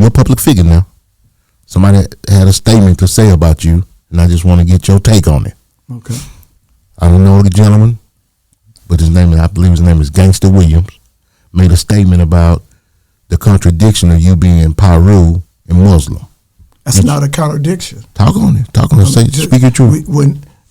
you're a public figure now. Somebody had a statement to say about you, and I just want to get your take on it. Okay. I don't know the gentleman, but I believe his name is Gangsta Williams, made a statement about the contradiction of you being Peru and Muslim. That's not a contradiction. Talk on it. Speak your truth.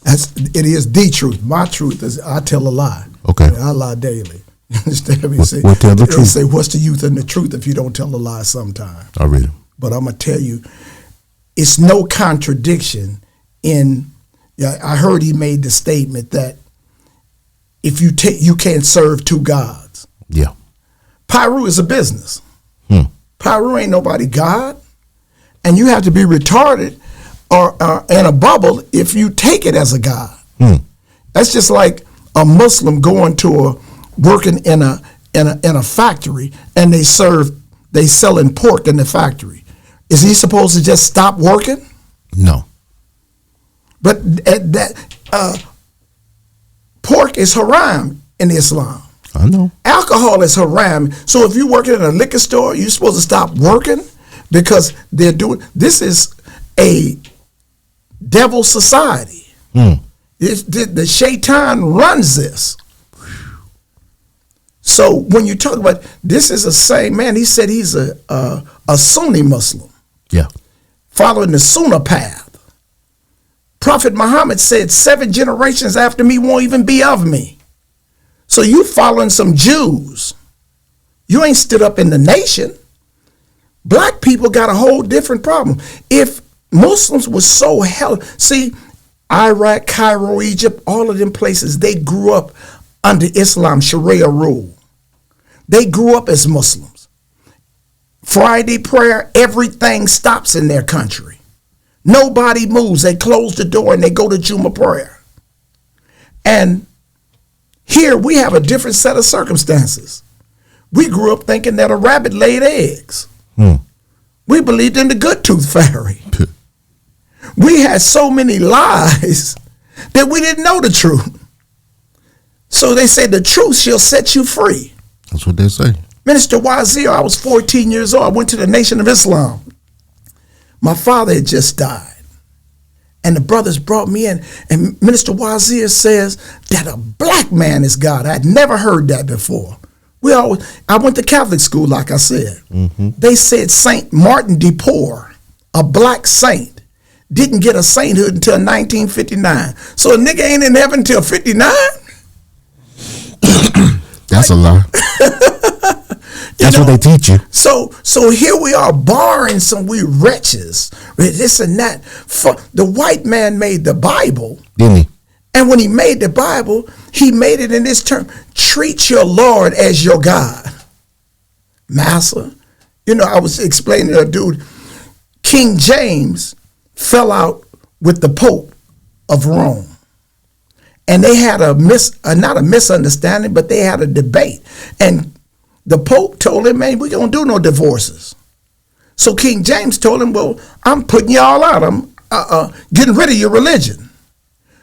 It is the truth. My truth is I tell a lie. Okay. I lie daily. You understand me? We'll tell the truth. Say, what's the use in the truth if you don't tell a lie sometime? I read it. But I'm going to tell you, it's no contradiction in, I heard he made the statement that if you can't serve two gods. Yeah. Peru is a business. Peru ain't nobody God. And you have to be retarded or in a bubble if you take it as a God. That's just like a Muslim going to working in a factory and they selling pork in the factory. Is he supposed to just stop working? No. But pork is haram in Islam. I know. Alcohol is haram. So if you're working in a liquor store, you're supposed to stop working because they're doing. This is a devil society. The shaitan runs this. So when you talk about this, is the same man. He said he's a Sunni Muslim. Yeah. Following the Sunnah path. Prophet Muhammad said 7 generations after me won't even be of me. So you following some Jews. You ain't stood up in the nation. Black people got a whole different problem. If Muslims were so see, Iraq, Cairo, Egypt, all of them places, they grew up under Islam, Sharia rule. They grew up as Muslims. Friday prayer, everything stops in their country. Nobody moves. They close the door and they go to Jumu'ah prayer. And here we have a different set of circumstances. We grew up thinking that a rabbit laid eggs. We believed in the good tooth fairy. We had so many lies that we didn't know the truth. So they say the truth shall set you free. That's what they say. Minister Wazir, I was 14 years old. I went to the Nation of Islam. My father had just died. And the brothers brought me in. And Minister Wazir says that a black man is God. I had never heard that before. I went to Catholic school, like I said. They said Saint Martin de Porres, a black saint, didn't get a sainthood until 1959. So a nigga ain't in heaven until 59? That's a lie. That's what they teach you. So here we are barring we wretches, this and that. The white man made the Bible. Didn't he? And when he made the Bible, he made it in this term: treat your Lord as your God. Massa. I was explaining to a dude, King James fell out with the Pope of Rome. And they had not a misunderstanding, but they had a debate. And the Pope told him, man, we don't do no divorces. So King James told him, well, I'm putting y'all out. I'm getting rid of your religion.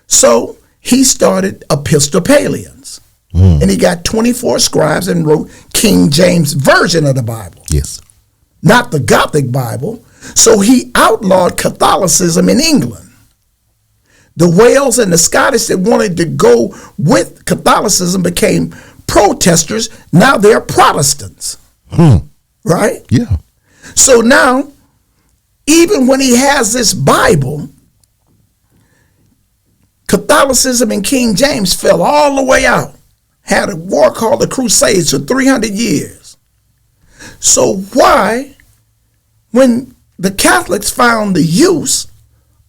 So he started Episcopalians. And he got 24 scribes and wrote King James version of the Bible. Yes. Not the Gothic Bible. So he outlawed Catholicism in England. The Wales and the Scottish that wanted to go with Catholicism became protesters. Now they're Protestants. Right? Yeah. So now, even when he has this Bible, Catholicism and King James fell all the way out. Had a war called the Crusades for 300 years. So why, when the Catholics found the use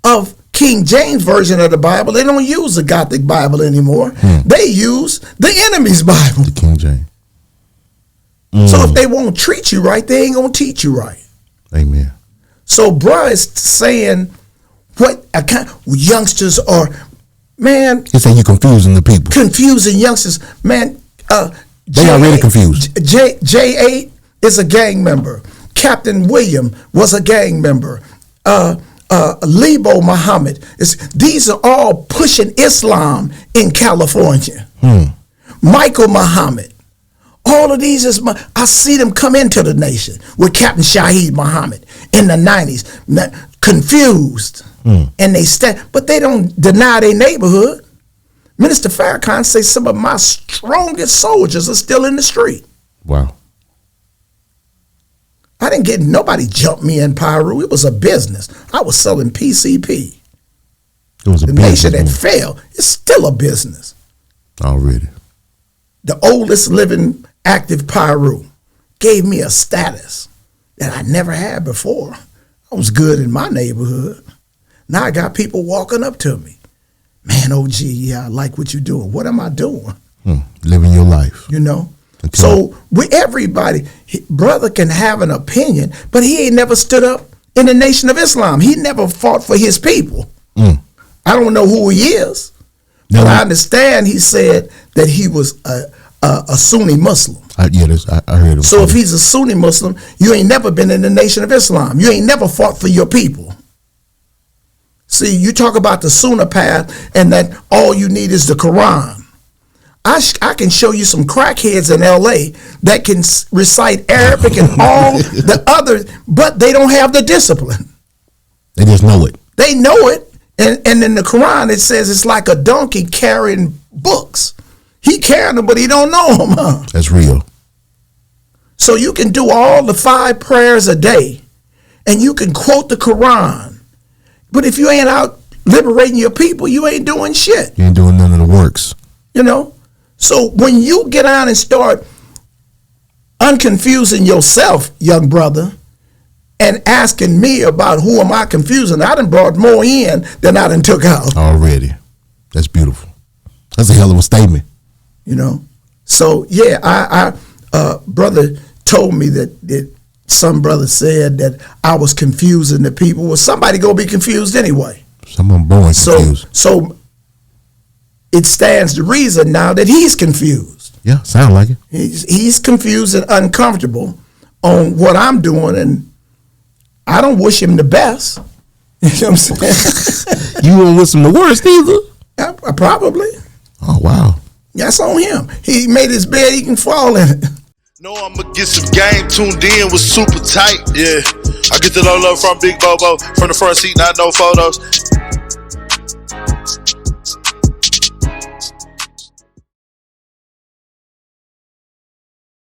of King James version of the Bible, they don't use the Gothic Bible anymore. They use the enemy's Bible. The King James. So if they won't treat you right, they ain't going to teach you right. Amen. So bruh is saying what youngsters are, man. He's saying you're confusing the people. Confusing youngsters. Man, they already confused. Jaye is a gang member. Captain William was a gang member. Lebo Muhammad. These are all pushing Islam in California. Michael Muhammad. All of these is I see them come into the nation with Captain Shaheed Muhammad in the 90s, confused, and they stand, but they don't deny their neighborhood. Minister Farrakhan says some of my strongest soldiers are still in the street. Wow. I didn't get, nobody jumped me in Piru. It was a business. I was selling PCP. It was a the business, nation that failed. It's still a business. Already. The oldest living active Piru gave me a status that I never had before. I was good in my neighborhood. Now I got people walking up to me. Man, OG, yeah, I like what you're doing. What am I doing? Living your life. You know? So everybody, brother can have an opinion, but he ain't never stood up in the Nation of Islam. He never fought for his people. I don't know who he is, but I understand he said that he was a Sunni Muslim. I heard him. So if he's a Sunni Muslim, you ain't never been in the Nation of Islam. You ain't never fought for your people. See, you talk about the Sunnah path and that all you need is the Quran. I can show you some crackheads in LA that can recite Arabic and all the other, but they don't have the discipline. They just know it. They know it. And in the Quran, it says it's like a donkey carrying books. He carrying them, but he don't know them. Huh? That's real. So you can do all the 5 prayers a day, and you can quote the Quran. But if you ain't out liberating your people, you ain't doing shit. You ain't doing none of the works. You know? So when you get out and start unconfusing yourself, young brother, and asking me about who am I confusing, I done brought more in than I done took out. Already. That's beautiful. That's a hell of a statement. You know? So, yeah, I brother told me that some brother said that I was confusing the people. Well, somebody gonna be confused anyway. Someone born confused. So it stands to reason now that he's confused. Yeah, sound like it. He's confused and uncomfortable on what I'm doing, and I don't wish him the best. You know what I'm saying? You won't wish him the worst either? Probably. Oh, wow. That's on him. He made his bed, he can fall in it. No, I'ma get some game tuned in was super tight, yeah. I get to the love from Big Bobo, from the front seat, not no photos.